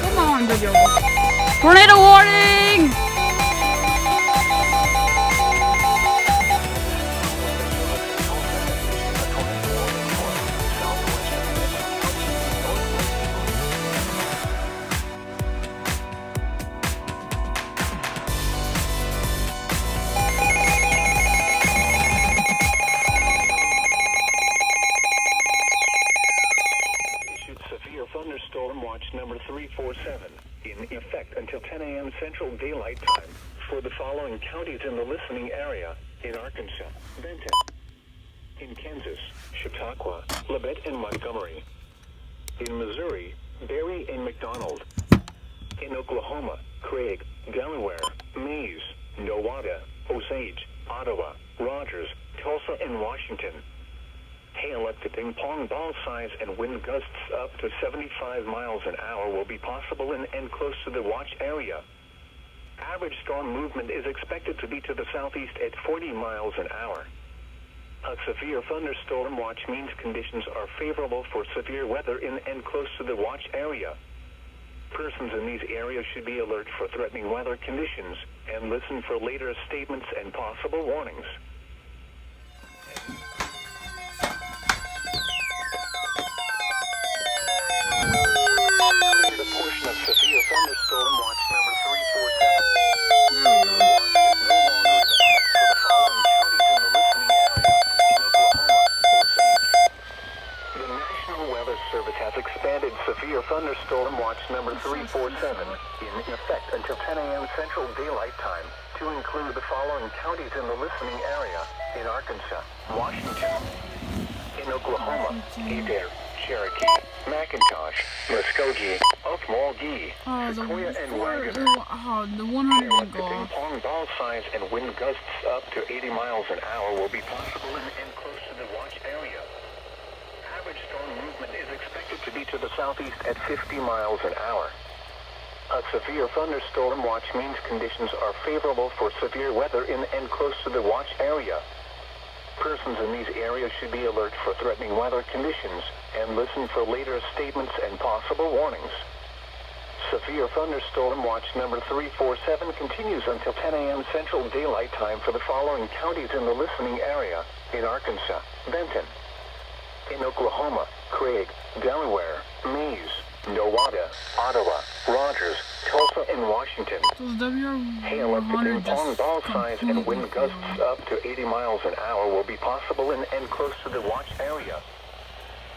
Come on, video. Tornado warning! Thunderstorm watch number 347 in effect until 10 a.m. Central Daylight Time for the following counties in the listening area: in Arkansas, Benton; in Kansas, Chautauqua, Labette, and Montgomery; in Missouri, Berry and McDonald; in Oklahoma, Craig, Delaware, Mays, Nowata, Osage, Ottawa, Rogers, Tulsa, and Washington. Hail up to ping-pong ball size and wind gusts up to 75 miles an hour will be possible in and close to the watch area. Average storm movement is expected to be to the southeast at 40 miles an hour. A severe thunderstorm watch means conditions are favorable for severe weather in and close to the watch area. Persons in these areas should be alert for threatening weather conditions and listen for later statements and possible warnings. The portion of severe thunderstorm watch number 347. The watch is no longer in effect for the following counties in the listening area: in Oklahoma, Osage. The National Weather Service has expanded severe thunderstorm watch number 347 in effect until 10 a.m. Central Daylight Time to include the following counties in the listening area: in Arkansas, Washington; in Oklahoma, Adair, Cherokee, McIntosh, Muskogee, Okmulgee, Sequoia, and Wagner. The 100 Hail up didn't to go off. ping-pong ball size and wind gusts up to 80 miles an hour will be possible in and close to the watch area. Average storm movement is expected to be to the southeast at 50 miles an hour. A severe thunderstorm watch means conditions are favorable for severe weather in and close to the watch area. Persons in these areas should be alert for threatening weather conditions and listen for later statements and possible warnings. Severe thunderstorm watch number 347 continues until 10 a.m. Central Daylight Time for the following counties in the listening area: in Arkansas, Benton; in Oklahoma, Craig, Delaware, Mays, Nowata, Ottawa, Rogers, Tulsa, and Washington. Hail up to ping-pong ball size and wind gusts up to 80 miles an hour will be possible in and close to the watch area.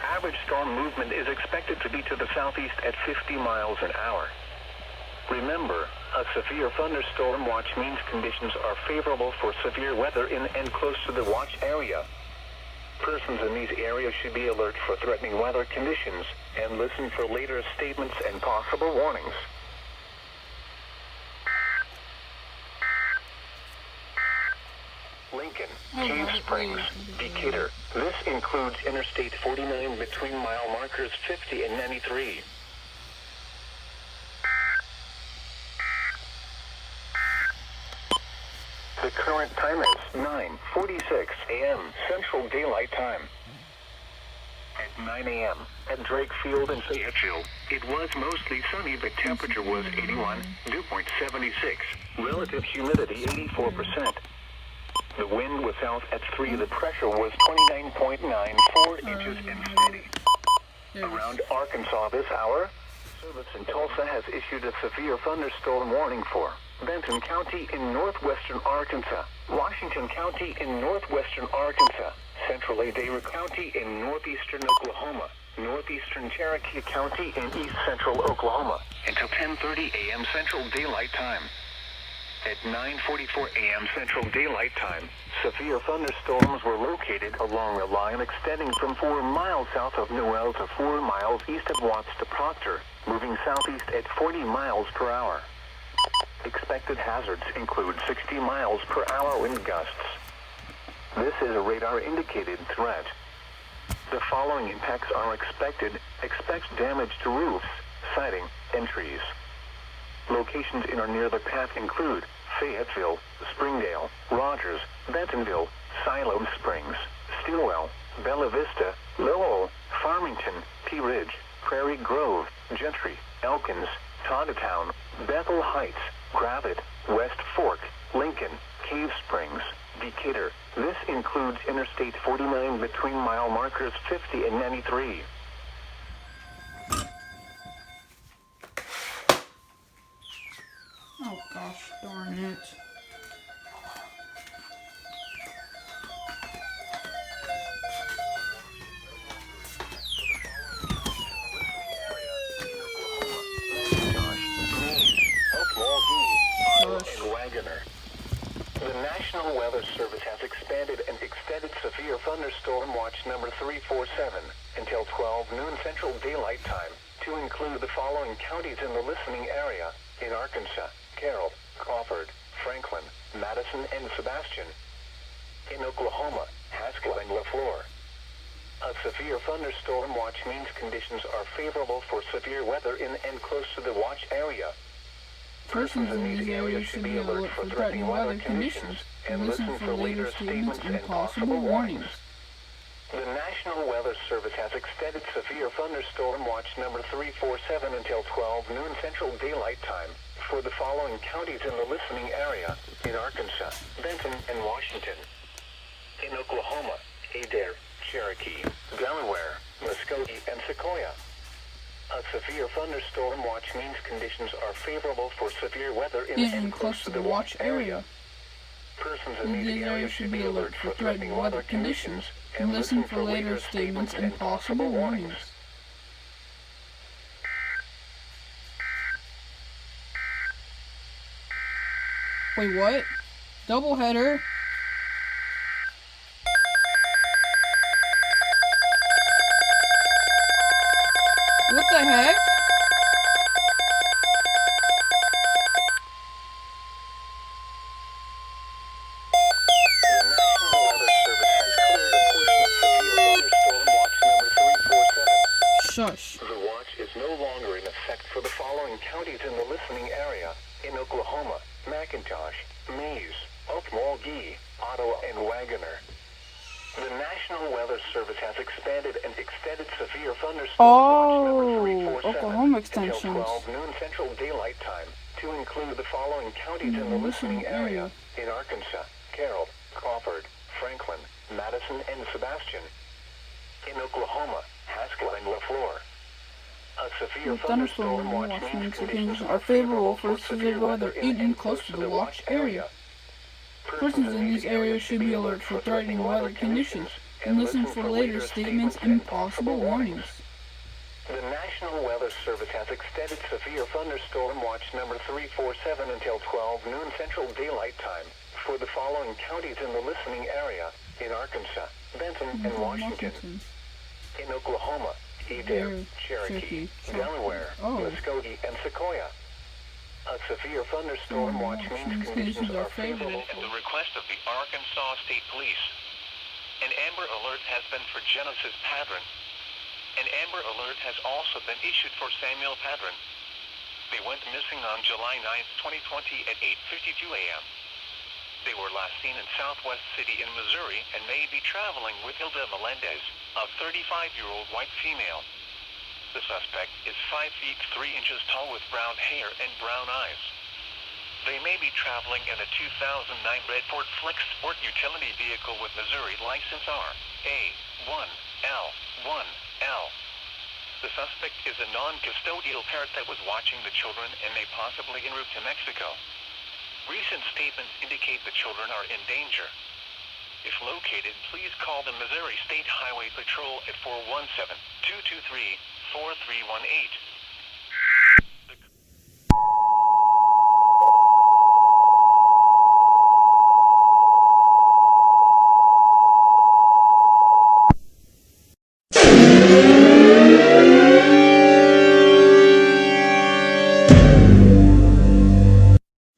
Average storm movement is expected to be to the southeast at 50 miles an hour. Remember, a severe thunderstorm watch means conditions are favorable for severe weather in and close to the watch area. Persons in these areas should be alert for threatening weather conditions and listen for later statements and possible warnings. Lincoln, Cave Springs, Decatur. This includes Interstate 49 between mile markers 50 and 93. The current time is 9:46 a.m. Central Daylight Time. At 9 a.m. at Drake Field in Fayetteville, it was mostly sunny. The temperature was 81, dew point 76, relative humidity 84%. The wind was south at 3. The pressure was 29.94 inches and steady. Around Arkansas this hour, service in Tulsa has issued a severe thunderstorm warning for Benton County in northwestern Arkansas, Washington County in northwestern Arkansas, Central Adair County in northeastern Oklahoma, northeastern Cherokee County in east central Oklahoma, until 10:30 a.m. Central Daylight Time. At 9:44 a.m. Central Daylight Time, severe thunderstorms were located along a line extending from 4 miles south of Newell to 4 miles east of Watts to Proctor, moving southeast at 40 miles per hour. Expected hazards include 60 miles per hour wind gusts. This is a radar-indicated threat. The following impacts are expected. Expect damage to roofs, siding, and trees. Locations in or near the path include Fayetteville, Springdale, Rogers, Bentonville, Siloam Springs, Stilwell, Bella Vista, Lowell, Farmington, Pea Ridge, Prairie Grove, Gentry, Elkins, Toddatown, Bethel Heights, Gravette, West Fork, Lincoln, Cave Springs, Decatur. This includes Interstate 49 between mile markers 50 and 93. Oh gosh, darn it. The National Weather Service has expanded and extended severe thunderstorm watch number 347 until 12 noon Central Daylight Time to include the following counties in the listening area in Arkansas: Carroll, Crawford, Franklin, Madison, and Sebastian. In Oklahoma, Haskell and LaFleur. A severe thunderstorm watch means conditions are favorable for severe weather in and close to the watch area. Persons in these areas should be alert for threatening weather conditions and listen for later statements and possible warnings. The National Weather Service has extended severe thunderstorm watch number 347 until 12 noon Central Daylight Time for the following counties in the listening area in Arkansas, Benton, and Washington. In Oklahoma, Adair, Cherokee, Delaware, Muskogee, and Sequoia. A severe thunderstorm watch means conditions are favorable for severe weather in and close to the watch area. Persons in these areas should be alert for threatening weather conditions and listen for later statements and possible warnings. Wait, what? Doubleheader? What the heck? Shush. The watch is no longer in effect for the following counties in the listening area in Oklahoma: McIntosh, Mays, Okmulgee, Ottawa, and Wagoner. The National Weather Service has expanded and extended severe thunderstorm watch number 347 Oklahoma until extensions. 12 noon Central Daylight Time to include the following counties in the listening area in Arkansas: Carroll, Crawford, Franklin, Madison, and Sebastian. In Oklahoma, Haskell and LaFleur. A severe thunderstorm watch means conditions are favorable for severe weather in and close to the watch area. Persons in these areas should be alert for threatening weather conditions and listen for later statements and possible warnings. The National Weather Service has extended severe thunderstorm watch number 347 until 12 noon Central Daylight Time for the following counties in the listening area in Arkansas, Benton, and Washington. In Oklahoma, Adair, Cherokee, Delaware, Muskogee, and Sequoia. A severe thunderstorm watch means conditions are favorable. At the request of the Arkansas State Police, an Amber Alert has been for Genesis Padron. An Amber Alert has also been issued for Samuel Padron. They went missing on July 9, 2020 at 8:52 a.m. They were last seen in Southwest City in Missouri and may be traveling with Hilda Melendez, a 35-year-old white female. The suspect is 5 feet 3 inches tall with brown hair and brown eyes. They may be traveling in a 2009 red Ford Flex Sport utility vehicle with Missouri license RA1L1L. The suspect is a non-custodial parent that was watching the children and may possibly en route to Mexico. Recent statements indicate the children are in danger. If located, please call the Missouri State Highway Patrol at 417-223-4318.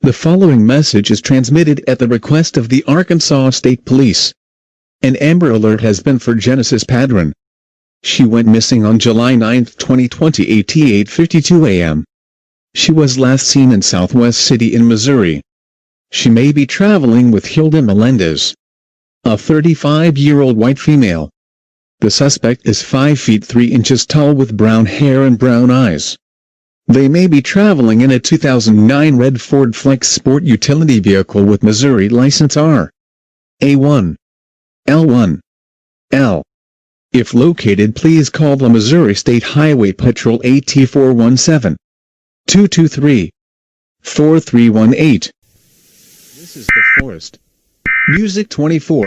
The following message is transmitted at the request of the Arkansas State Police. An Amber Alert has been for Genesis Padron. She went missing on July 9, 2020 at 8:52 a.m. She was last seen in Southwest City in Missouri. She may be traveling with Hilda Melendez, a 35-year-old white female. The suspect is 5 feet 3 inches tall with brown hair and brown eyes. They may be traveling in a 2009 red Ford Flex Sport utility vehicle with Missouri license R. A1. L1. L. If located, please call the Missouri State Highway Patrol AT 417-223-4318. This is The Forest. Music 24.